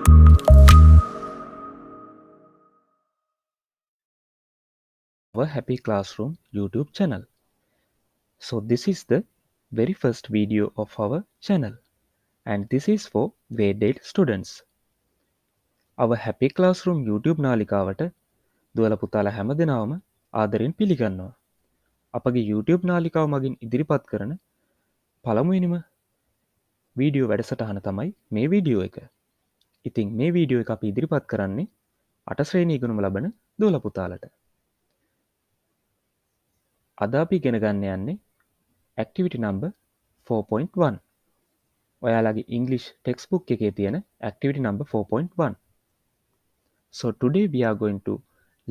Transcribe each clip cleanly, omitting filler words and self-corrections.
Our Happy Classroom YouTube channel. So this is the very first video of our channel, and this is for grade 8 students. Our Happy Classroom YouTube නාලිකාවට දුවලා පුතාලා හැමදෙනාම ආදරෙන් පිළිගන්නවා. අපගේ YouTube නාලිකාව මගින් ඉදිරිපත් කරන පළමුවෙනිම වීඩියෝ වැඩසටහන තමයි මේ වීඩියෝ එක. ඉතින් මේ වීඩියෝ එක අපි ඉදිරිපත් කරන්නේ 8 ශ්‍රේණී ඉගෙනුම ලබන දුවලා පුතාලට. අද අපි ඉගෙන ගන්න යන්නේ activity number 4.1. ඔයාලගේ English textbook එකේ තියෙන activity number 4.1. So today we are going to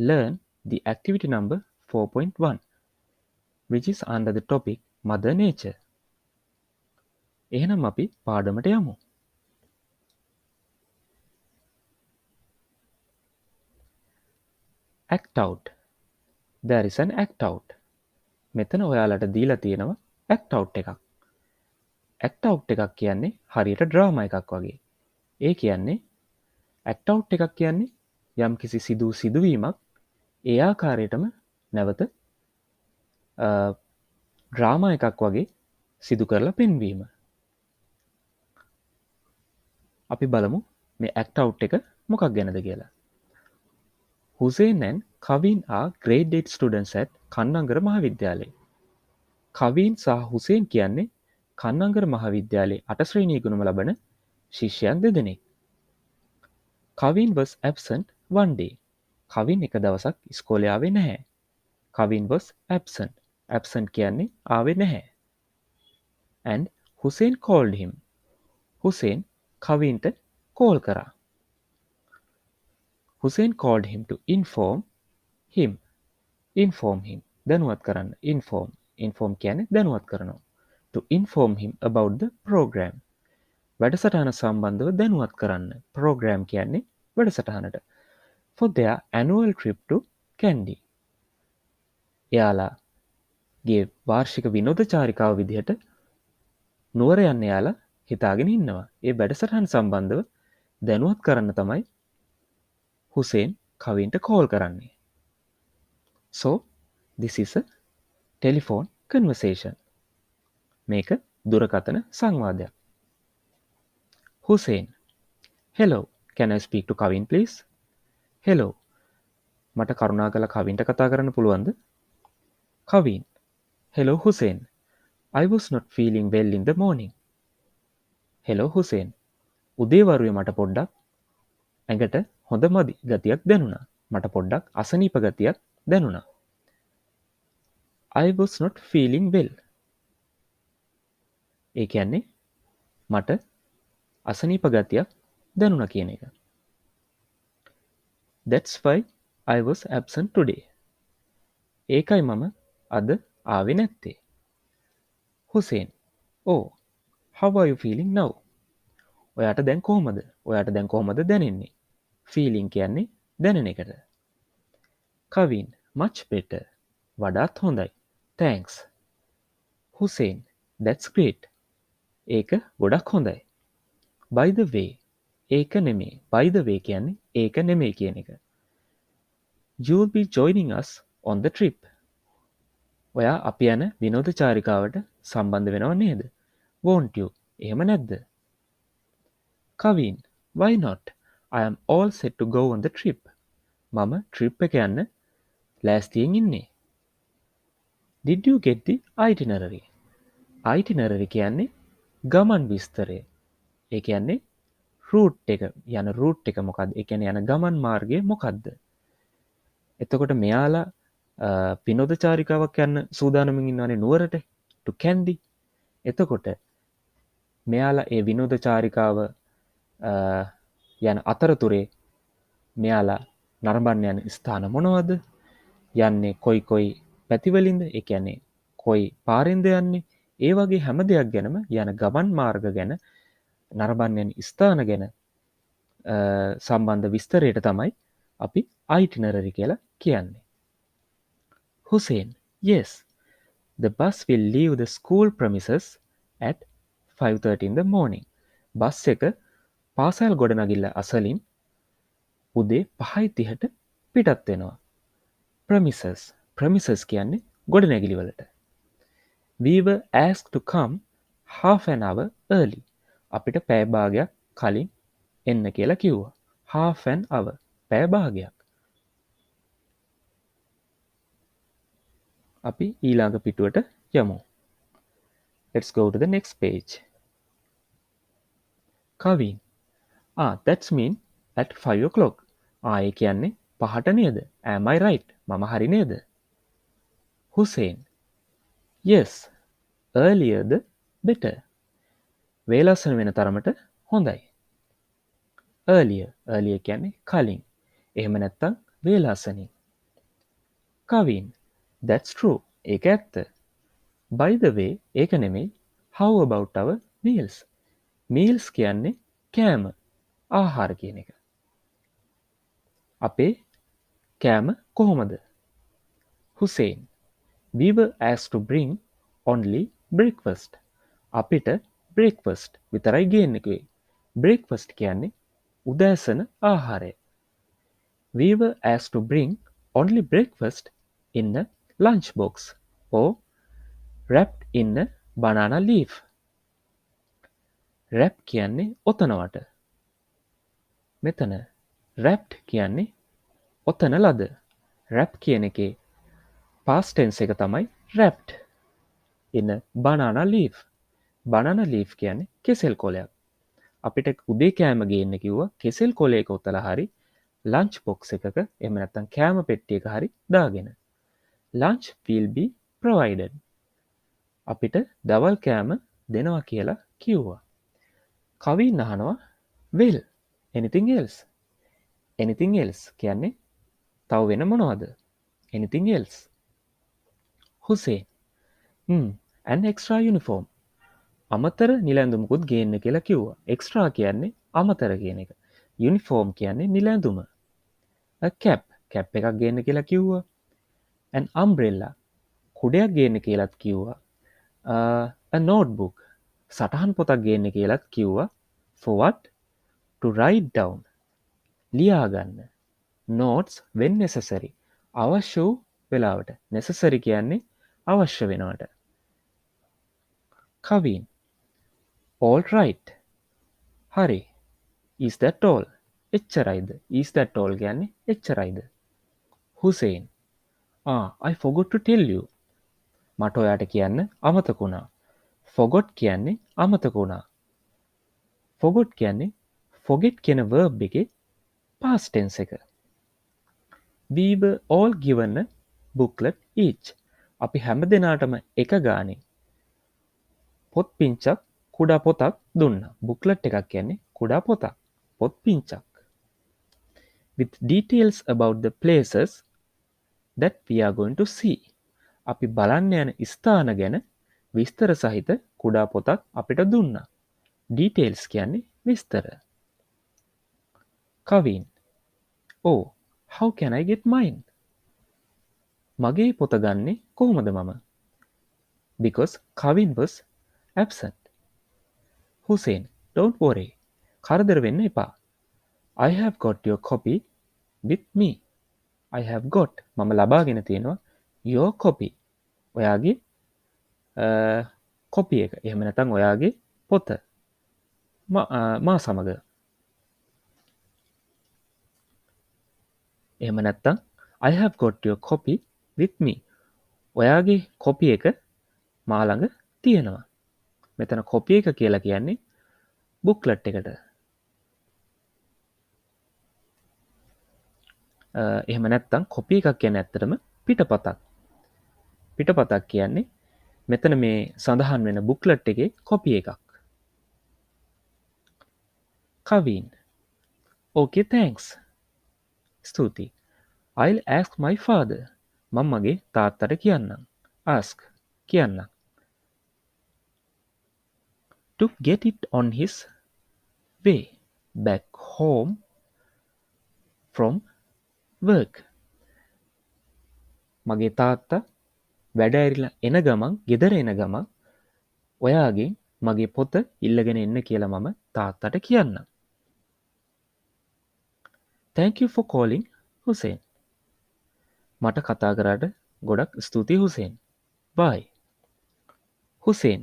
learn the activity number 4.1, which is under the topic Mother Nature. එහෙනම් අපි පාඩමට යමු. Act out. There is an act out. මෙතන ඔයාලට දීලා තියෙනවා act out එකක්. act out එකක් කියන්නේ හරියට ඩ්‍රාමා එකක් වගේ. ඒ කියන්නේ act out එකක් කියන්නේ යම්කිසි සිදුවීමක් ඒ ආකාරයටම නැවත ඩ්‍රාමා එකක් වගේ සිදු කරලා පෙන්වීම. අපි බලමු මේ act out එක මොකක් ගැනද කියලා. Hussein and Kavin are grade 8 students at Kannangara මහාවිද්‍යාලය. කවින් සහ හුසේන් කියන්නේ කන්නංගර මහාවිද්‍යාලයේ 8 ශ්‍රේණිය ඉගෙනුම ලබන ශිෂ්‍යයන් දෙදෙනෙක්. Kavin was absent one day. කවින් එක දවසක් ඉස්කෝලේ ආවේ නැහැ. Kavin was absent. Absent කියන්නේ ආවේ නැහැ. And Hussein called him. Hussein කවින්ට කෝල් කරා. Hussein called him to inform him. Inform him. දැනුවත් කරන්න. Inform කියන්නේ දැනුවත් කරනවා. To inform him about the program. වැඩසටහන සම්බන්ධව දැනුවත් කරන්න. Program කියන්නේ වැඩසටහනට. For their annual trip to Kandy. එයාලාගේ වාර්ෂික විනෝද චාරිකාව විදිහට නුවර යන්න එයාලා හිතාගෙන ඉන්නවා. ඒ වැඩසටහන සම්බන්ධව දැනුවත් කරන්න තමයි හුසේන් කවින්ට කෝල් කරන්නේ. So this is a telephone conversation. මේක දුරකථන සංවාදයක්. Hussein, hello, can I speak to Kavin please? Hello, මට කරුණාකරලා කවින්ට කතා කරන්න පුළුවන්ද? Kavin, hello Hussein, I was not feeling well in the morning. Hello Hussein, උදේවරුේ මට පොඩ්ඩක් ඇඟට හොඳ මදි ගතියක් දැනුණා. මට පොඩ්ඩක් අසනීප ගතියක් දැනුණා. I was not feeling well. ඒ කියන්නේ මට අසනීප ගතියක් දැනුණා කියන එක. That's why I was absent today. ඒකයි මම අද ආවේ නැත්තේ. Hussein, oh, how are you feeling now? ඔයාට දැන් කොහොමද? ඔයාට දැන් කොහොමද දැනෙන්නේ? Feeling කියන්නේ දැනෙන එකට. Kavin, much better. වඩාත් හොඳයි. Thanks. Hussein, that's great. ඒක ගොඩක් හොඳයි. By the way, ඒක නෙමේ. By the way කියන්නේ ඒක නෙමේ කියන එක. You'll be joining us on the trip. ඔයා අපි යන විනෝද චාරිකාවට සම්බන්ධ වෙනව නේද? Won't you? එහෙම නැද්ද? Kavin, why not? I am all set to go on the trip. මම trip එක යන්න ලෑස්තියෙන් ඉන්නේ. Did you get the itinerary? Itinerary කියන්නේ ගමන් විස්තරය. ඒ කියන්නේ route එක යන route එක මොකක්ද? ඒ කියන්නේ යන ගමන් මාර්ගය මොකක්ද? එතකොට මෙයාලා විනෝද චාරිකාවක් යන්න සූදානමින් ඉන්නවනේ නුවරට to Kandy. එතකොට මෙයාලා ඒ විනෝද චාරිකාව යන අතරතුරේ මෙයාලා නරඹන්න යන ස්ථාන මොනවද? යන්නේ කොයි පැතිවලින්ද? ඒ කියන්නේ කොයි පාරෙන්ද යන්නේ? ඒ වගේ හැම දෙයක් ගැනම යන ගමන් මාර්ග ගැන නරඹන්න යන ස්ථාන ගැන සම්බන්ධ විස්තරයට තමයි අපි itinerary කියලා කියන්නේ. Hussein, yes, the bus will leave the school premises at 5:30 in the morning. Bus එක පාසල් ගොඩනැගිල්ල අසලින් උදේ 5:30ට පිටත් වෙනවා. premises කියන්නේ ගොඩනැගිලි වලට. We were asked to come half an hour early. අපිට පැය භාගයක් කලින් එන්න කියලා කිව්වා. half an hour පැය භාගයක්. අපි ඊළඟ පිටුවට යමු. Let's go to the next page. Kavin. That's mean at 5 o'clock. ඒ කියන්නේ පහට නේද? Am I right? මම හරි නේද? Hussein. Yes. Earlier the better. වේලස්සන වෙන තරමට හොඳයි. Earlier කියන්නේ කලින්. එහෙම නැත්නම් වේලස්සනින්. Kavin. That's true. ඒක ඇත්ත. By the way, ඒක නෙමෙයි. How about our meals? Meals කියන්නේ කෑම, ආහාර කියන එක. අපේ කෑම කොහොමද? Hussein. We were asked to bring only breakfast. අපිට breakfast විතරයි ගේන්න කිව්වේ. breakfast කියන්නේ උදෑසන ආහාරය. We were asked to bring only breakfast in a lunchbox or wrapped in a banana leaf. wrap කියන්නේ ඔතනවට. මෙතන wrapped කියන්නේ ඔතන ලද. wrap කියන එකේ past tense එක තමයි wrapped in a banana leaf. banana leaf කියන්නේ කෙසෙල් කොළයක්. අපිට උදේ කෑම ගේන්න කිව්වා කෙසෙල් කොළයක ඔතලා හරි lunch box එකක එහෙම නැත්නම් කෑම පෙට්ටියක හරි දාගෙන. lunch will be provided. අපිට දවල් කෑම දෙනවා කියලා කිව්වා. කවින් අහනවා will anything else? anything else කියන්නේ තව වෙන මොනවද? anything else? Hussein. an extra uniform. අමතර නිලැඳුමකුත් ගේන්න කියලා කිව්වා. extra කියන්නේ අමතර කියන එක. uniform කියන්නේ නිලැඳුම. a cap එකක් ගේන්න කියලා කිව්වා. an umbrella කුඩයක් ගේන්න කියලාත් කිව්වා. a notebook සටහන් පොතක් ගේන්න කියලාත් කිව්වා. for what? to write down ලියා ගන්න. notes when necessary අවශ්‍ය වූ වෙලාවට. necessary කියන්නේ අවශ්‍ය වෙනවට. Kavin. all right. හරි. is that all? එච්චරයිද? is that all කියන්නේ එච්චරයිද? Hussein. I forgot to tell you. මට ඔයාට කියන්න අමතක වුණා. forgot කියන්නේ අමතක වුණා. forgot කියන්නේ forget කියන verb එකේ past tense එක. We were all given a booklet each. අපි හැම දෙනාටම එක ගානේ පොත් පිංචක් කුඩා පොතක් දුන්නා. booklet එකක් කියන්නේ කුඩා පොතක්. පොත් පිංචක්. with details about the places that we are going to see. අපි බලන්න යන ස්ථාන ගැන විස්තර සහිත කුඩා පොතක් අපිට දුන්නා. details කියන්නේ විස්තර. Kavin. Oh, how can I get mine? මගේ පොත ගන්නේ කොහොමද මම? because Kavin was absent. Hussein. Don't worry. කරදර වෙන්න එපා. I have got your copy with me. I have got මම ලබාගෙන තියෙනවා your copy. ඔයාගේ කොපි එක. එහෙම නැත්නම් ඔයාගේ පොත මා සමග. එහෙම නැත්නම් I have got your copy with me. ඔයාගේ කොපි එක මා ළඟ තියෙනවා. මෙතන කොපි එක කියලා කියන්නේ බුක්ලට් එකට. එහෙම නැත්නම් කොපි එකක් කියන්නේ ඇත්තටම පිටපතක්. පිටපතක් කියන්නේ මෙතන මේ සඳහන් වෙන බුක්ලට් එකේ කොපි එකක්. Kavin. Okay, thanks. ස්තුතියි. I'll ask my father. මම මගේ තාත්තට කියන්නම්. ask කියන්නම්. to get it on his way back home from work. මගේ තාත්තා වැඩ ඇරිලා එන ගමන් ගෙදර එන ගමන් ඔයාගෙන් මගේ පොත ඉල්ලගෙන එන්න කියලා මම තාත්තට කියන්නම්. Thank you for calling Hussein. මට කතා කරාට ගොඩක් ස්තුතියි හුසේන්. Bye. Hussein.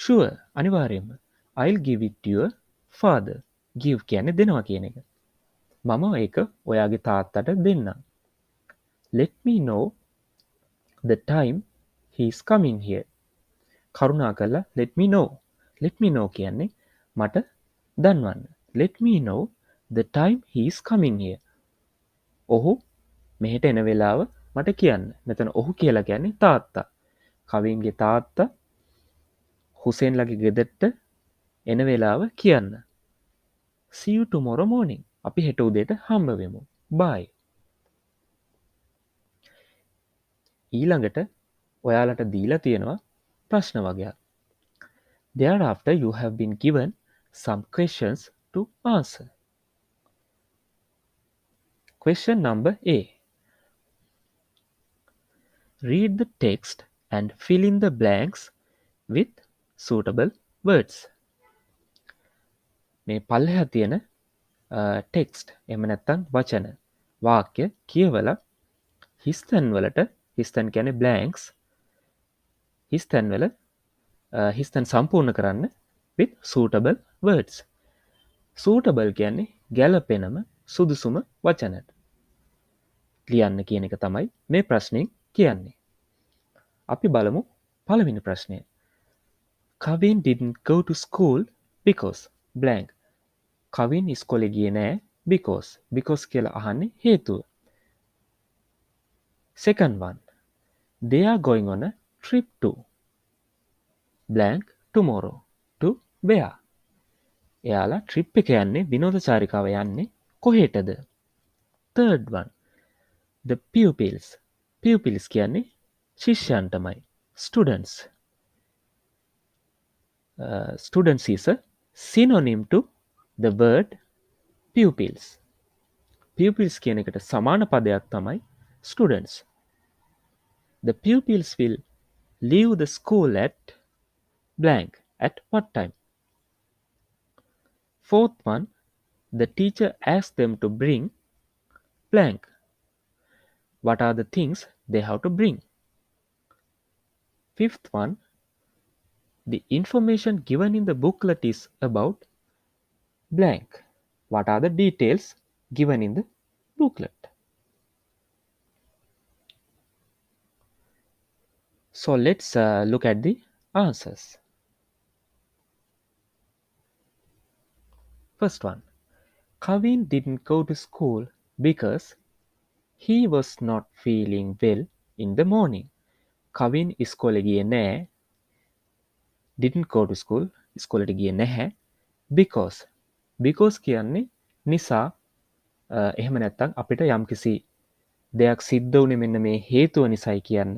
Sure, අනිවාර්යයෙන්ම. I'll give it to your father. Give කියන්නේ දෙනවා කියන එක. මම ඒක ඔයාගේ තාත්තට දෙන්නම්. Let me know the time he's coming here. කරුණාකරලා let me know. Let me know කියන්නේ මට දන්වන්න. Let me know the time he's coming here. ඔහු මෙහෙට එන වෙලාව මට කියන්න. මෙතන ඔහු කියලා කියන්නේ තාත්තා. කවින්ගේ තාත්තා හුසේන්ලගේ ගෙදරට එන වෙලාව කියන්න. See you tomorrow morning. අපි හෙට උදේට හම්බ වෙමු. Bye. ඊළඟට ඔයාලට දීලා තියෙනවා ප්‍රශ්න වගයක්. Thereafter you have been given some questions to answer. Question number A. Read the text and fill in the blanks with suitable words. මේ පල්ලෙහා තියෙන ටෙක්ස්ට් එහෙම නැත්නම් වචන වාක්‍ය කියවලා හිස්තැන් වලට හිස්තැන් කියන්නේ blanks හිස්තැන් වල හිස්තැන් සම්පූර්ණ කරන්න with suitable words. suitable කියන්නේ ගැළපෙනම සුදුසුම වචනට ලියන්න කියන එක තමයි මේ ප්‍රශ්نين කියන්නේ. අපි බලමු පළවෙනි ප්‍රශ්නය. Kavin didn't go to school because blank. Kavin ඉස්කෝලේ ගියේ නෑ because කියලා අහන්නේ හේතුව. Second one. They are going on a trip to blank tomorrow. To where? එයාලා ට්‍රිප් එක යන්නේ විනෝද චාරිකාව යන්නේ කොහෙටද? Third one. The pupils. Pupils කියන්නේ ශිෂ්‍යයන්ටමයි. Students. Students is a synonym to the word pupils. Pupils කියන එකට සමාන පදයක් තමයි students. The pupils will leave the school at blank. At what time? Fourth one, the teacher asked them to bring blank. What are the things they have to bring? Fifth one, the information given in the booklet is about blank. What are the details given in the booklet? So let's look at the answers. First one, Kavin didn't go to school because he was not feeling well in the morning. Kavin ඉස්කෝලේ ගියේ නෑ. Didn't go to school. ඉස්කෝලේට ගියේ නැහැ. Because කියන්නේ නිසා එහෙම නැත්නම් අපිට යම්කිසි දෙයක් සිද්ධ වුනේ මෙන්න මේ හේතුව නිසායි කියන්න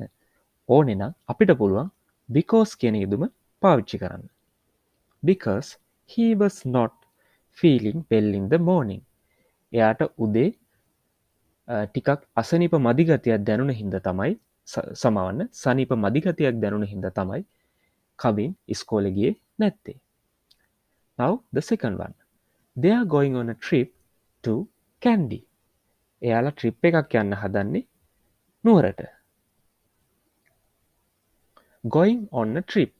ඕනේ නම් අපිට පුළුවන් because කියන යෙදුම පාවිච්චි කරන්න. Because he was not feeling well in the morning. එයාට උදේ ටිකක් අසනීප මදිගතියක් දැනුණ හින්දා තමයි සමවන්න සනීප මදිගතියක් දැනුණ හින්දා තමයි කවින් ඉස්කෝලේ ගියේ නැත්තේ. Now the second one. They are going on a trip to Kandy. එයාලා ට්‍රිප් එකක් යන්න හදන්නේ නුවරට. Going on a trip.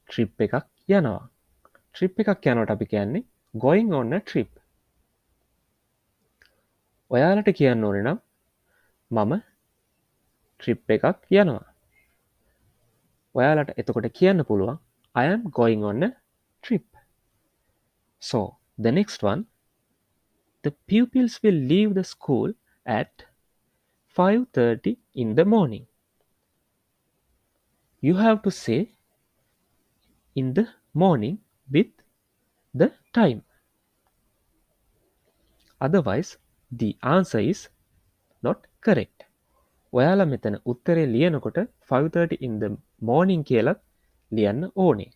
Trip එකක් යනවා. ට්‍රිප් එකක් යනකොට අපි කියන්නේ going on a trip. ඔයාලට කියන්න ඕනේ නම් මම ට්‍රිප් එකක් යනවා. ඔයාලට එතකොට කියන්න පුළුවන් I am going on a trip. So the next one, the pupils will leave the school at 5:30 in the morning. You have to say in the morning with the time. Otherwise the answer is not correct. ඔයාලා මෙතන උත්තරේ ලියනකොට 5:30 in the morning කියලා ලියන්න ඕනේ.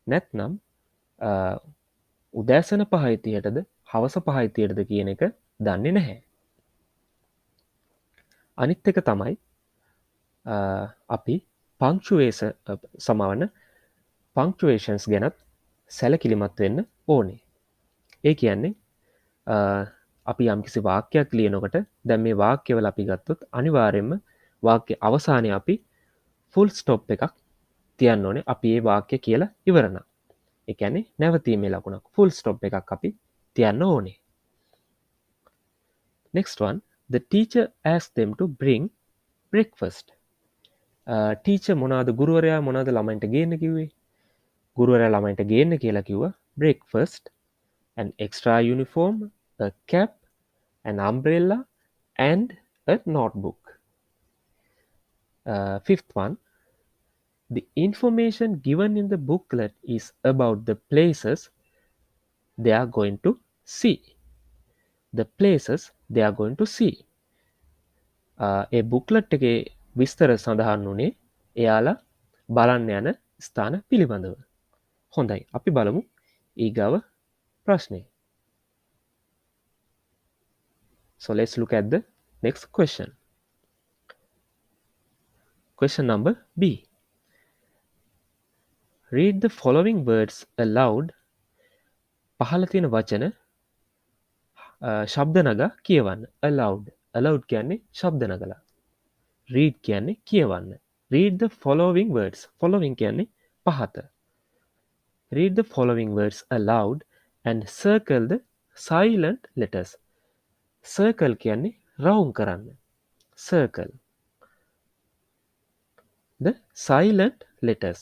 නැත්නම් උදෑසන 5:30ටද හවස 5:30ටද කියන එක දන්නේ නැහැ. අනිත් එක තමයි අපි punctuations ගැනත් සැලකිලිමත් වෙන්න ඕනේ. ඒ කියන්නේ අපි යම්කිසි වාක්‍යයක් ලියනකොට දැන් මේ වාක්‍යවල අපි ගත්තොත් අනිවාර්යයෙන්ම වාක්‍ය අවසානයේ අපි ෆුල් ස්ටොප් එකක් තියන්න ඕනේ අපි ඒ වාක්‍ය කියලා ඉවර නම්. ඒ කියන්නේ නැවතීමේ ලකුණක් ෆුල් ස්ටොප් එකක් අපි තියන්න ඕනේ. Next one, the teacher asked them to bring breakfast. Teacher මොනවද ගුරුවරයා මොනවද ළමයින්ට ගේන්න කිව්වේ? ගුරුවරයා ළමයින්ට ගේන්න කියලා කිව්වා breakfast, an extra uniform, a cap, an umbrella and a notebook. Fifth one, the information given in the booklet is about the places they are going to see. The places they are going to see. ඒ බුක්ලට් එකේ විස්තර සඳහන් වුණේ එයාලා බලන්න යන ස්ථාන පිළිබඳව. හොඳයි අපි බලමු ඊගාව ප්‍රශ්නේ. So let's look at the next question. Question number B. Read the following words aloud. පහළ තියෙන වචන ශබ්ද නගා කියවන්න. Aloud. Aloud කියන්නේ ශබ්ද නගලා. Read කියන්නේ කියවන්න. Read the following words. Following කියන්නේ පහත. Read the following words aloud and circle the silent letters. Circle කියන්නේ round කරන්න. Circle the silent letters.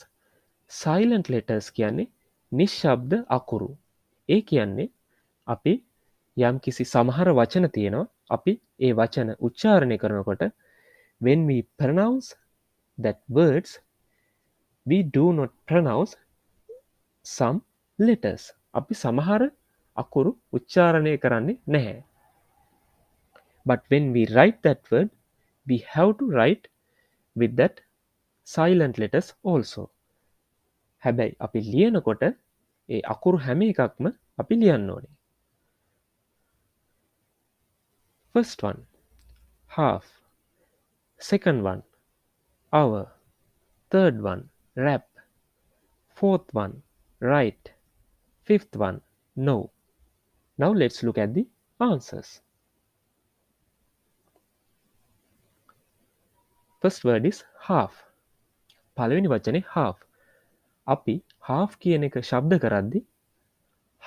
Silent letters කියන්නේ නිශ්ශබ්ද අකුරු. ඒ කියන්නේ අපි යම් කිසි සමහර වචන තියෙනවා අපි ඒ වචන උච්චාරණය කරනකොට when we pronounce that words we do not pronounce some letters. අපි සමහර අකුරු උච්චාරණය කරන්නේ නැහැ. But when we write that word we have to write with that silent letters also. හැබැයි අපි ලියනකොට ඒ අකුරු හැම එකක්ම අපි ලියන්න ඕනේ. First one, half. Second one, hour. Third one, wrap. Fourth one, right. Fifth one, no. Now let's look at the answers. First word is half. පළවෙනි වචනේ half. අපි half කියන එක ශබ්ද කරද්දි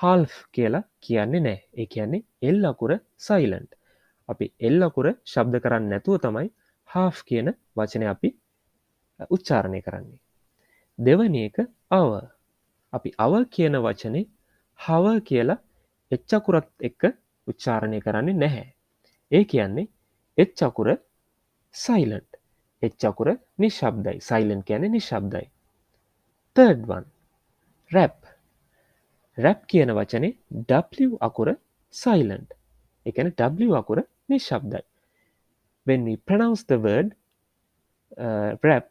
half කියලා කියන්නේ නැහැ. ඒ කියන්නේ L අකුර silent. අපි L අකුර ශබ්ද කරන්නේ නැතුව තමයි half කියන වචනේ අපි උච්චාරණය කරන්නේ. දෙවැනි එක hour. අපි hour කියන වචනේ hour කියලා H අකුරත් එක්ක උච්චාරණය කරන්නේ නැහැ. ඒ කියන්නේ H අකුර silent. H අකුර නිශ්ශබ්දයි. silent කියන්නේ නිශ්ශබ්දයි. Third one, wrap. wrap කියන වචනේ W අකුර silent. ඒ කියන්නේ W අකුර නිශ්ශබ්දයි. When we pronounce the word wrap,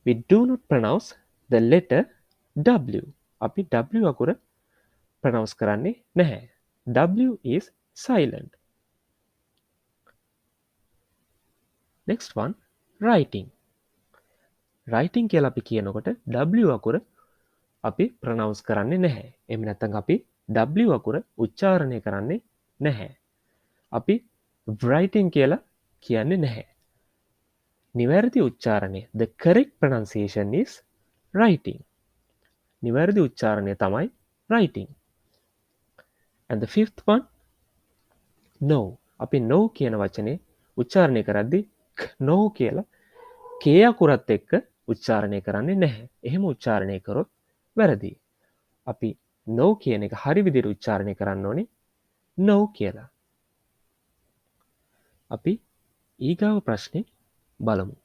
we do not pronounce the letter W. අපි W අකුර pronounce කරන්නේ නැහැ. W is silent. Next one, writing. writing කියලා අපි කියනකොට W අකුර අපි pronounce කරන්නේ නැහැ. එහෙම නැත්නම් අපි W අකුර උච්චාරණය කරන්නේ නැහැ. අපි writing කියලා කියන්නේ නැහැ. නිවැරදි උච්චාරණය, the correct pronunciation is writing. නිවැරදි උච්චාරණය තමයි writing. And the fifth one, no. අපි no කියන වචනේ උච්චාරණය කරද්දී no කියලා K අකුරත් එක්ක උච්චාරණය කරන්නේ නැහැ. එහෙම උච්චාරණය කරොත් වැරදි. අපි no කියන එක හරි විදිහට උච්චාරණය කරන්න ඕනේ no කියලා. අපි ඊගාව ප්‍රශ්නේ බලමු.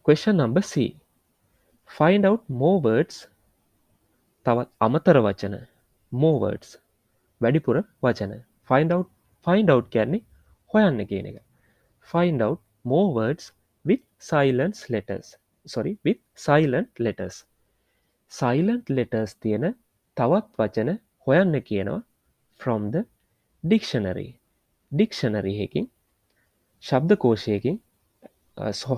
Question number C. Find out more words. තවත් අමතර වචන. More words. වැඩිපුර වචන. Find out කියන්නේ හොයන්න කියන එක. Find out more words with silent letters. With silent letters. Silent letters තියෙන තවත් වචන හොයන්න කියනවා from the dictionary. Dictionary එකකින් ශබ්දකෝෂයකින්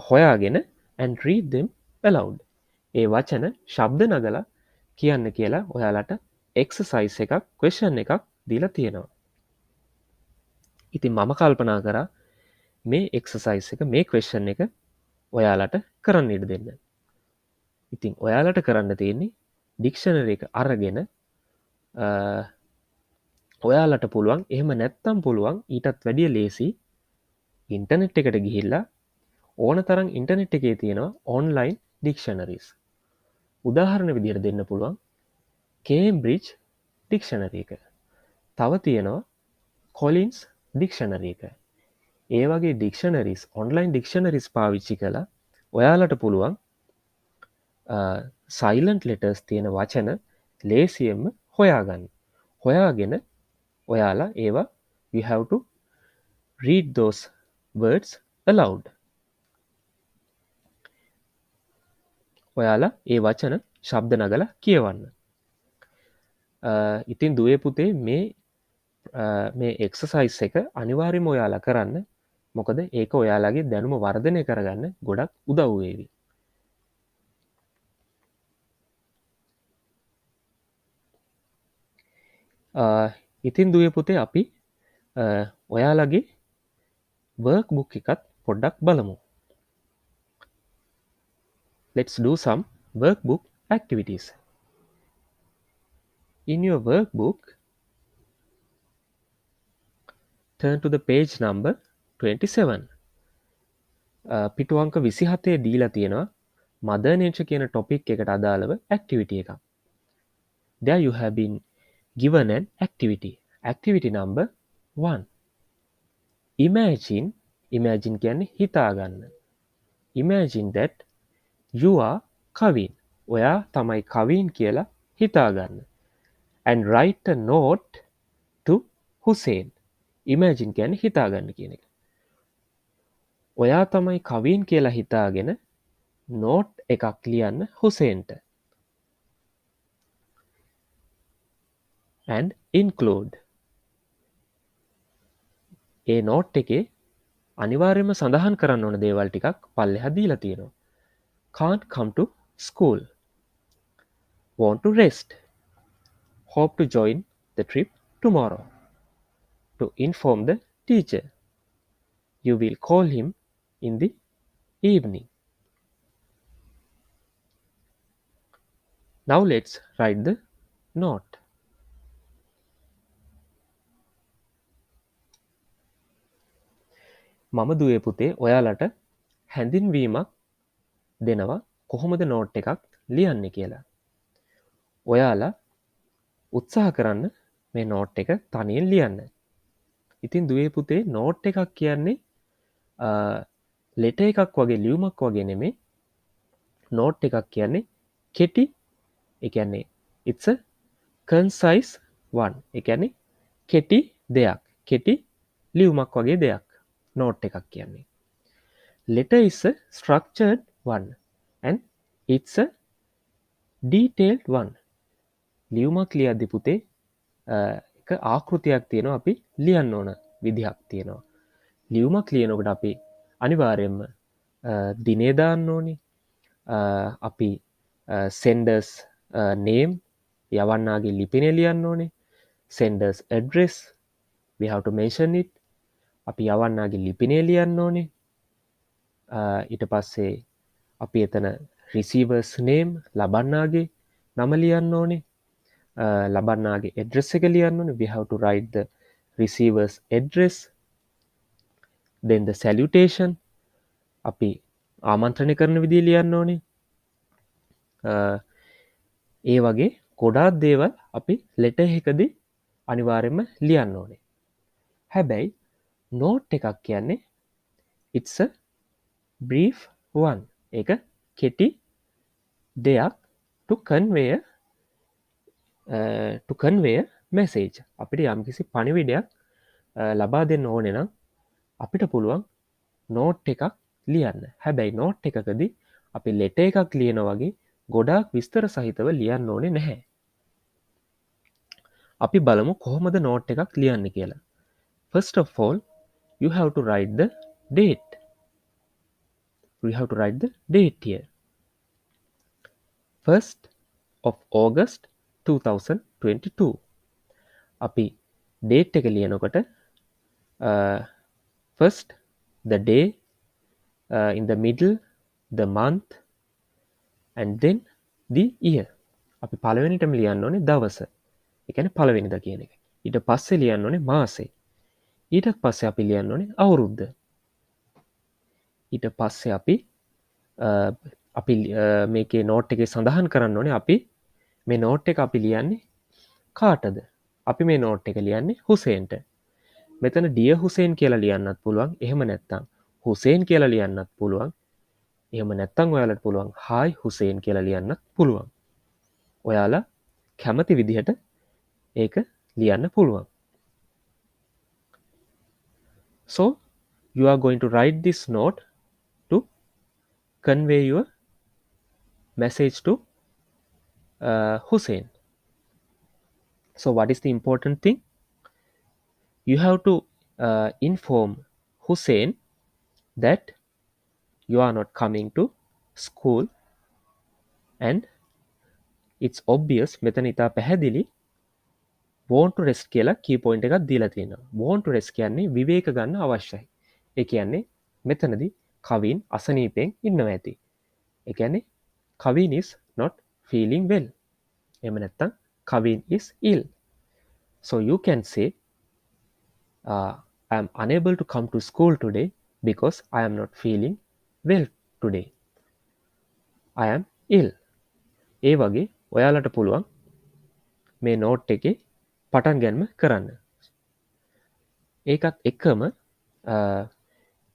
හොයාගෙන and read them aloud. ඒ වචන ශබ්ද නගලා කියන්න කියලා ඔයාලට exercise එකක් question එකක් දීලා තියෙනවා. ඉතින් මම කල්පනා කරා මේ එක්සර්සයිස් එක මේ ක්වෙස්චන් එක ඔයාලට කරන්න ඉඩ දෙන්න. ඉතින් ඔයාලට කරන්න තියෙන්නේ ඩික්ෂනරි එක අරගෙන ඔයාලට පුළුවන් එහෙම නැත්තම් පුළුවන් ඊටත් වැඩිය ලේසි ඉන්ටර්නෙට් එකට ගිහිල්ලා ඕන තරම් ඉන්ටර්නෙට් එකේ තියෙනවා ඔන්ලයින් ඩික්ෂනරිස්. උදාහරණ විදිහට දෙන්න පුළුවන් කේම්බ්‍රිජ් ඩික්ෂනරි එක. තව තියෙනවා කොලින්ස් ඩික්ෂනරි එක. ඒ වගේ ඩික්ෂනරිස් ඔන්ලයින් ඩික්ෂනරිස් පාවිච්චි කළා ඔයාලට පුළුවන් සයිලන්ට් ලෙටර්ස් තියෙන වචන ලේසියෙන්ම හොයාගන්න. හොයාගෙන ඔයාලා ඒවා you have to read those words aloud. ඔයාලා ඒ වචන ශබ්ද නගලා කියවන්න. ඉතින් දුවේ පුතේ මේ එක්සර්සයිස් එක අනිවාර්යයෙන්ම ඔයාලා කරන්න. මොකද ඒක ඔයාලගේ දැනුම වර්ධනය කරගන්න ගොඩක් උදව් වේවි. ඉතින් දුවේ පුතේ අපි ඔයාලගේ වර්ක් බුක් එකත් පොඩ්ඩක් බලමු. Let's do some workbook activities. In your workbook, turn to the page number 27. පිටු අංක 27 දීලා තියෙනවා mother nature කියන topic එකට අදාළව activity එකක්. There you have been given an activity. Activity number 1. Imagine කියන්නේ හිතා ගන්න. Imagine that you are Kavin. ඔයා තමයි කවින් කියලා හිතා ගන්න. And write a note to Hussein. Imagine කියන්නේ හිතා ගන්න කියන එක. ඔයා තමයි කවින් කියලා හිතාගෙන note එකක් ලියන්න හුසේන්ට. And include. ඒ note එකේ අනිවාර්යයෙන්ම සඳහන් කරන්න ඕන දේවල් ටිකක් පල්ලෙහා දීලා තියෙනවා. Can't come to school. Want to rest. Hope to join the trip tomorrow. To inform the teacher. You will call him in the evening. Now let's write the note. මම දුවේ පුතේ ඔයාලට හැඳින්වීමක් දෙනවා කොහොමද නෝට් එකක් ලියන්නේ කියලා. ඔයාලා උත්සාහ කරන්න මේ නෝට් එක තනියෙන් ලියන්න. ඉතින් දුවේ පුතේ නෝට් එකක් කියන්නේ ලෙටර් එකක් වගේ ලියුමක් වගේ නෙමෙයි. නෝට් එකක් කියන්නේ කෙටි, ඒ කියන්නේ it's a concise one. ඒ කියන්නේ කෙටි දෙයක්. කෙටි ලියුමක් වගේ දෙයක්. නෝට් එකක් කියන්නේ. Letter is a structured one and it's a detailed one. ලියුමක් ලියද්දි පුතේ එක ආකෘතියක් තියෙනවා, අපි ලියන්න ඕන විදිහක් තියෙනවා. ලියුමක් ලියනකොට අපි අනිවාර්යයෙන්ම දිනේ දාන්න ඕනේ. අපි senders name යවන්නාගේ ලිපිනේ ලියන්න ඕනේ. senders address we have to mention it. අපි යවන්නාගේ ලිපිනේ ලියන්න ඕනේ. ඊට පස්සේ අපි එතන receivers name ලබන්නාගේ නම ලියන්න ඕනේ. ලබන්නාගේ address එක ලියන්න ඕනේ. We have to write the receiver's address. Then the salutation. අපි ආමන්ත්‍රණය කරන විදිය ලියන්න ඕනේ. ඒ වගේ ගොඩාක් දේවල් අපි letter එකකදී අනිවාර්යයෙන්ම ලියන්න ඕනේ. හැබැයි note එකක් කියන්නේ it's a brief one. ඒක කෙටි දෙයක් to convey a message. අපිට යම්කිසි පණිවිඩයක් ලබා දෙන්න ඕනේ නම් අපිට පුළුවන් note එකක් ලියන්න. හැබැයි note එකකදී අපි letter එකක් ලියනා වගේ ගොඩාක් විස්තර සහිතව ලියන්න ඕනේ නැහැ. අපි බලමු කොහොමද note එකක් ලියන්නේ කියලා. First of all, you have to write the date. We have to write the date here. 1st of August 2022. අපි date එක ලියනකොට first the day, in the middle the month, and then the year. අපි පළවෙනිටම ලියන්න ඕනේ දවස. ඒ කියන්නේ පළවෙනිදා කියන එක. ඊට පස්සේ ලියන්න ඕනේ මාසේ. ඊට පස්සේ අපි ලියන්න ඕනේ අවුරුද්ද. ඊට පස්සේ අපි මේකේ නෝට් එකේ සඳහන් කරන්න ඕනේ අපි මේ නෝට් එක අපි ලියන්නේ කාටද? අපි මේ නෝට් එක ලියන්නේ හුසේන්ට. මෙතන ඩියර් හුසේන් කියලා ලියන්නත් පුළුවන්. එහෙම නැත්නම් හුසේන් කියලා ලියන්නත් පුළුවන්. එහෙම නැත්නම් ඔයාලට පුළුවන් හායි හුසේන් කියලා ලියන්නත් පුළුවන්. ඔයාලා කැමති විදිහට ඒක ලියන්න පුළුවන්. So you are going to write this note to convey your message to Hussein. So what is the important thing? You have to inform Hussein that you are not coming to school, and it's obvious මෙතන ඉතා පැහැදිලි want to rest කියලා key point එකක් දීලා තියෙනවා. want to rest කියන්නේ විවේක ගන්න අවශ්‍යයි. ඒ කියන්නේ මෙතනදී කවින් අසනීපෙන් ඉන්නවා ඇති. ඒ කියන්නේ කවින් is not feeling well. එහෙම නැත්නම් කවින් is ill. So you can say I am unable to come to school today because I am not feeling well today. I am ill. ඒ වගේ ඔයාලට පුළුවන් මේ නෝට් එකේ පටන් ගැනීම කරන්න. ඒකත් එක්කම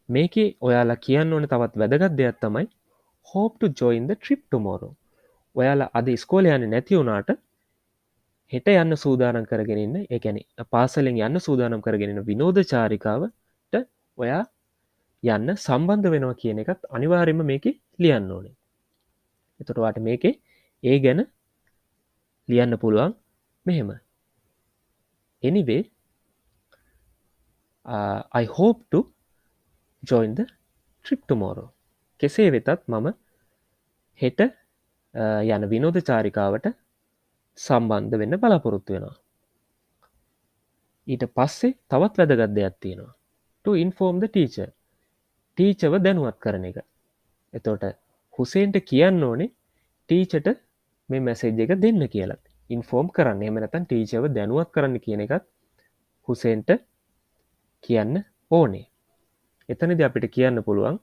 මේකේ ඔයාලා කියන්න ඕනේ තවත් වැදගත් දෙයක් තමයි hope to join the trip tomorrow. ඔයාලා අද ඉස්කෝලේ යන්නේ නැති වුණාට හෙට යන්න සූදානම් කරගෙන ඉන්න, ඒ කියන්නේ පාසලෙන් යන්න සූදානම් කරගෙන ඉන්න විනෝද චාරිකාවට ඔයා යන්න සම්බන්ධ වෙනවා කියන එකත් අනිවාර්යයෙන්ම මේකේ ලියන්න ඕනේ. එතකොට ඔයාට මේකේ ඒ ගැන ලියන්න පුළුවන් මෙහෙම. Anyway, I hope to join the trip tomorrow. කෙසේ වෙතත් මම හෙට යන විනෝද චාරිකාවට සම්බන්ධ වෙන්න බලාපොරොත්තු වෙනවා. ඊට පස්සේ තවත් වැදගත් දෙයක් තියෙනවා. To inform the teacher. ටීචර්ව දැනුවත් කරන එක. එතකොට හුසේන්ට කියන්න ඕනේ ටීචර්ට මේ මැසේජ් එක දෙන්න කියලා. ඉන්ෆෝම් කරන්න. එහෙම නැත්නම් ටීචර්ව දැනුවත් කරන්න කියන එකත් හුසේන්ට කියන්න ඕනේ. එතනදී අපිට කියන්න පුළුවන්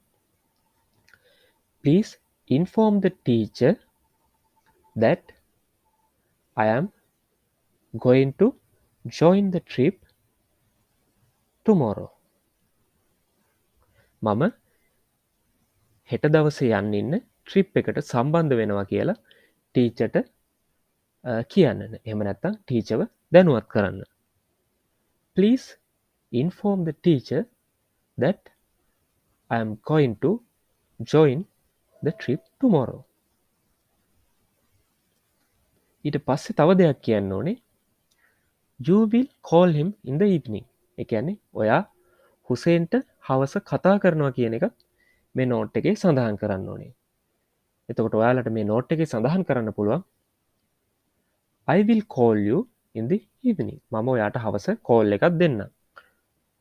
please inform the teacher that I am going to join the trip tomorrow. මම හෙට දවසේ යන්න ඉන්න ට්‍රිප් එකට සම්බන්ධ වෙනවා කියලා ටීචර්ට කියන්න. එහෙම නැත්නම් ටීචර්ව දැනුවත් කරන්න. Please inform the teacher that I am going to join the trip tomorrow. ඊට පස්සේ තව දෙයක් කියන්න ඕනේ. You will call him in the evening. ඒ කියන්නේ ඔයා හුසේන්ට හවස කතා කරනවා කියන එක මේ නෝට් එකේ සඳහන් කරන්න ඕනේ. එතකොට ඔයාලට මේ නෝට් එකේ සඳහන් කරන්න පුළුවන් I will call you in the evening. මම ඔයාට හවස කෝල් එකක් දෙන්නම්.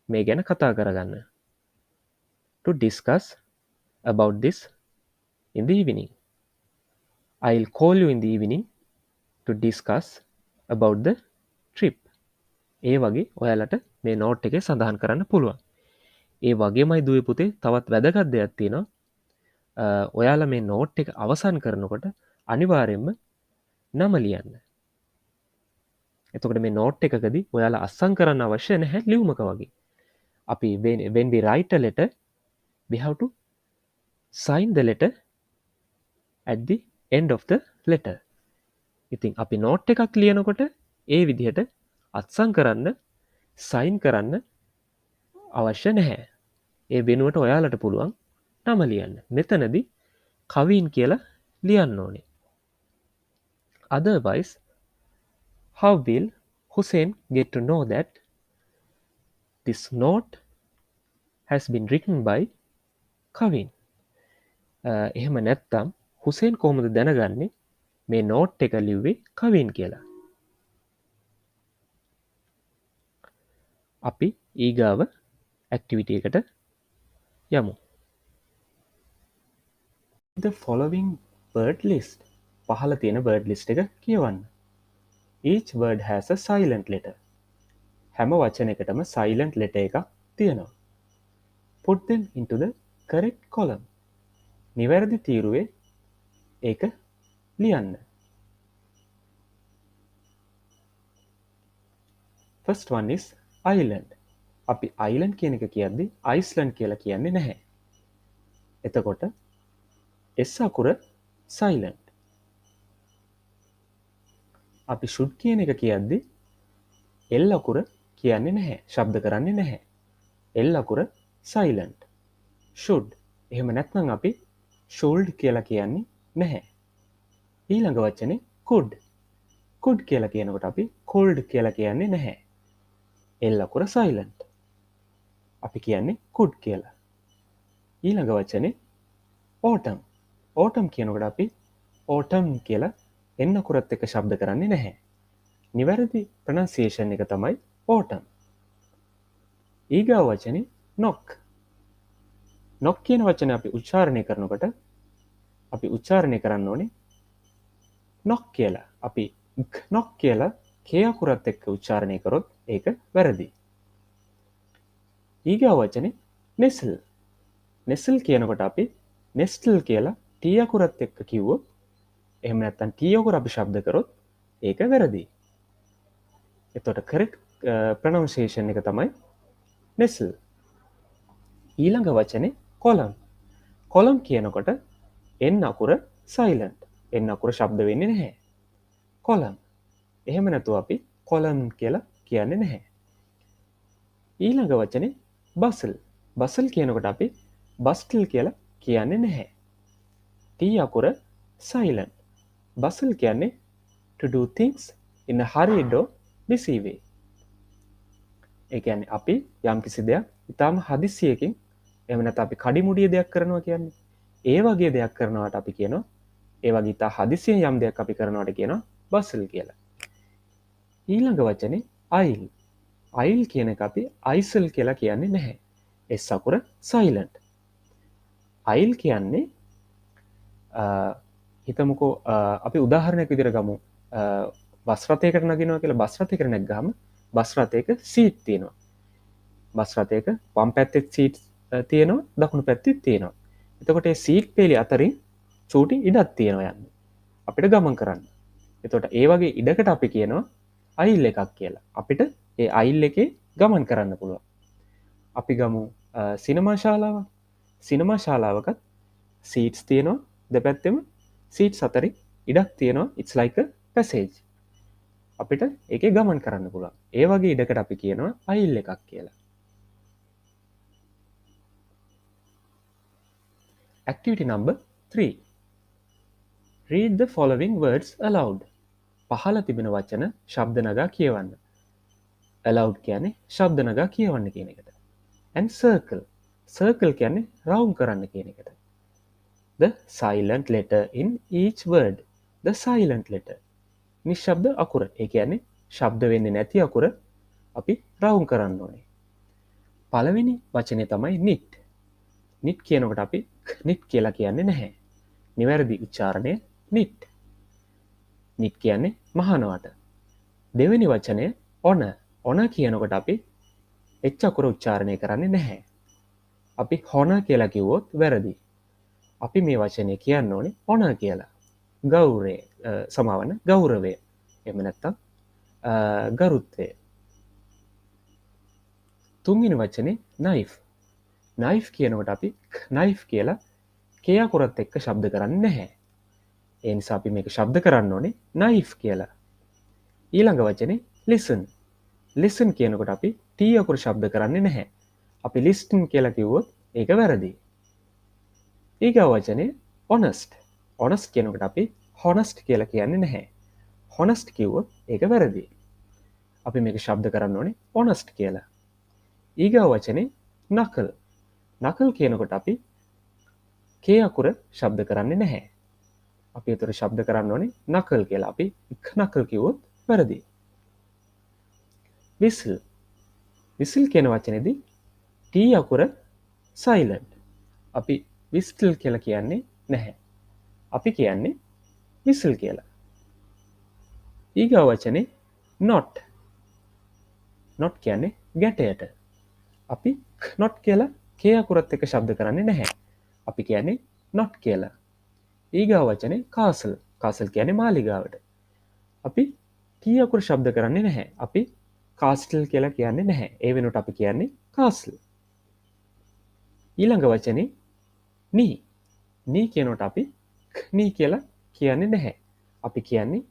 මේ ගැන කතා කරගන්න. To discuss about this in the evening. I'll call you in the evening to discuss about the trip. ඒ වගේ ඔයාලට මේ නෝට් එකේ සඳහන් කරන්න පුළුවන්. ඒ වගේමයි දුවේ පුතේ තවත් වැදගත් දෙයක් තියෙනවා. ඔයාලා මේ නෝට් එක අවසන් කරනකොට අනිවාර්යයෙන්ම නම ලියන්න. එතකොට මේ නෝට් එකකදී ඔයාලා අස්සම් කරන්න අවශ්‍ය නැහැ ලියුමක වගේ. අපි when we write a letter we have to sign the letter at the end of the letter. ඉතින් අපි නෝට් එකක් ලියනකොට ඒ විදිහට අත්සන් කරන්න සයින් කරන්න අවශ්‍ය නැහැ. ඒ වෙනුවට ඔයාලට පුළුවන් නම ලියන්න. මෙතනදී කවින් කියලා ලියන්න ඕනේ. Otherwise, how will Hussein get to know that this note has been written by Kavin? එහෙම නැත්තම් හුසේන් කොහොමද දැනගන්නේ මේ නෝට් එක ලිව්වේ කවින් කියලා? අපි ඊගාව ඇක්ටිවිටි එකට යමු. The following word list. පහළ තියෙන word list එක කියවන්න. Each word has a silent letter. හැම වචනයකටම silent letter එකක් තියෙනවා. Put them into the correct column. නිවැරදි තීරුවේ ඒක ලියන්න. First one is island. අපි island කියන එක කියද්දි Iceland කියලා කියන්නේ නැහැ. එතකොට S අකුර silent. අපි should කියන එක කියද්දි L අකුර කියන්නේ නැහැ. ශබ්ද කරන්නේ නැහැ. L අකුර silent. should. එහෙම නැත්නම් අපි should කියලා කියන්නේ නැහැ. ඊළඟ වචනේ could. could කියලා කියනකොට අපි cold කියලා කියන්නේ නැහැ. L අකුර silent. අපි කියන්නේ could කියලා. ඊළඟ වචනේ autumn. autumn කියනකොට අපි autumn කියලා N අකුරත් එක්ක ශබ්ද කරන්නේ නැහැ. නිවැරදි pronunciation එක තමයි autumn. ඊගාව වචනේ knock. knock කියන වචනේ අපි උච්චාරණය කරනකොට අපි උච්චාරණය කරන්න ඕනේ knock කියලා. අපි knock කියලා K අකුරත් එක්ක උච්චාරණය කරොත් ඒක වැරදි. ඊගාව වචනේ nestle. nestle කියනකොට අපි nestle කියලා T අකුරත් එක්ක කිව්වොත් එහෙම නැත්නම් T අකුර අපි ශබ්ද කරොත් ඒක වැරදි. එතකොට correct pronunciation එක තමයි nestle. ඊළඟ වචනේ column. column කියනකොට N අකුර silent. N අකුර ශබ්ද වෙන්නේ නැහැ. column. එහෙම නැතුව අපි column කියලා කියන්නේ නැහැ. ඊළඟ වචනේ bustle. bustle කියනකොට අපි bustle කියලා කියන්නේ නැහැ. T අකුර silent. bustle කියන්නේ to do things in a hurried or busy way. ඒ කියන්නේ අපි යම්කිසි දෙයක් ඉතාම හදිස්සියකින් එහෙම නැත්නම් අපි කඩිමුඩිය දෙයක් කරනවා කියන්නේ. ඒ වගේ දෙයක් කරනවාට අපි කියනවා ඒ වගේ ඉතා හදිස්සියෙන් යම් දෙයක් අපි කරනවාට කියනවා bustle කියලා. ඊළඟ වචනේ aisle. aisle කියන එක අපි aisle කියලා කියන්නේ නැහැ. S අකුර silent. aisle කියන්නේ හිතමුකෝ අපි උදාහරණයක් විදිහට ගමු. බස් රථයකට නගිනවා කියලා බස් රථයකට නැග්ගාම බස් රථයක සීට් තියෙනවා. බස් රථයක වම් පැත්තේ සීට් තියෙනවා දකුණු පැත්තේ තියෙනවා. එතකොට මේ සීට් පෙළි අතරින් චූටි ඉඩක් තියෙනවා යන්න. අපිට ගමන් කරන්න. එතකොට ඒ වගේ ඉඩකට අපි කියනවා අයිල් එකක් කියලා. අපිට ඒ අයිල් එකේ ගමන් කරන්න පුළුවන්. අපි ගමු සිනමා ශාලාවක්. සිනමා ශාලාවකත් සීට්ස් තියෙනවා දෙපැත්තෙම සීට්ස් අතරින් ඉඩක් තියෙනවා. it's like a passage. අපිට ඒකේ ගමන් කරන්න පුළුවන්. ඒ වගේ ඉඩකට අපි කියනවා අයිල් එකක් කියලා. Activity number 3. Read the following words aloud. පහළ තිබෙන වචන ශබ්ද නගා කියවන්න. Aloud කියන්නේ ශබ්ද නගා කියවන්න කියන එකට. And circle. Circle කියන්නේ round කරන්න කියන එකට. The silent letter in each word. The silent letter. නිශ්ශබ්ද අකුර. ඒ කියන්නේ ශබ්ද වෙන්නේ නැති අකුර අපි round කරන්න ඕනේ. පළවෙනි වචනේ තමයි knit. knit කියනකොට අපි knit කියලා කියන්නේ නැහැ. නිවැරදි උච්චාරණය knit. knit කියන්නේ මහනවට. දෙවෙනි වචනය honor. honor කියනකොට අපි h අකුර උච්චාරණය කරන්නේ නැහැ. අපි honor කියලා කිව්වොත් වැරදි. අපි මේ වචනේ කියන්න ඕනේ honor කියලා. ගෞරවය සමාවන ගෞරවය. එහෙම නැත්නම් ගරුත්වය. තුන්වෙනි වචනේ knife. knife කියනකොට අපි knife කියලා k අකුරත් එක්ක ශබ්ද කරන්නේ නැහැ. ඒ නිසා අපි මේක ශබ්ද කරන්න ඕනේ knife කියලා. ඊළඟ වචනේ listen. listen කියනකොට අපි t අකුර ශබ්ද කරන්නේ නැහැ. අපි listen කියලා කිව්වොත් ඒක වැරදි. ඊගා වචනේ honest. honest කියනකොට අපි honest කියලා කියන්නේ නැහැ. honest කිව්වොත් ඒක වැරදි. අපි මේක ශබ්ද කරන්න ඕනේ honest කියලා. ඊගා වචනේ knuckle. knuckle කියනකොට අපි k අකුර ශබ්ද කරන්නේ නැහැ. අපි ඒතර ශබ්ද කරන්න ඕනේ knuckle කියලා. අපි knuckle කිව්වොත් වැරදි. whistle. whistle කියන වචනේදී T අකුර silent. අපි whistle කියලා කියන්නේ නැහැ. අපි කියන්නේ whistle කියලා. ඊගා වචනේ not. not කියන්නේ ගැටයට. අපි not කියලා k අකුරත් එක්ක ශබ්ද කරන්නේ නැහැ. අපි කියන්නේ not කියලා. ඊගා වචනේ castle. castle කියන්නේ මාලිගාවට. අපි t අකුර ශබ්ද කරන්නේ නැහැ. අපි castle කියලා කියන්නේ නැහැ. ඒ වෙනුවට අපි කියන්නේ castle. ඊළඟ වචනේ knee. knee කියනකොට අපි knee කියලා කියන්නේ නැහැ. අපි කියන්නේ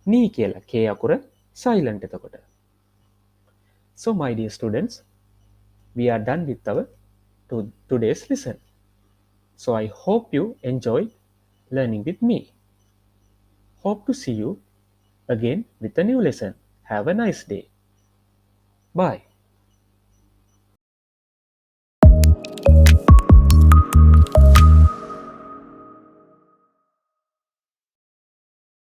knee කියලා. k අකුර silent එතකොට. So my dear students, we are done with our today's lesson. So I hope you enjoyed learning with me. Hope to see you again with a new lesson. Have a nice day. Bye.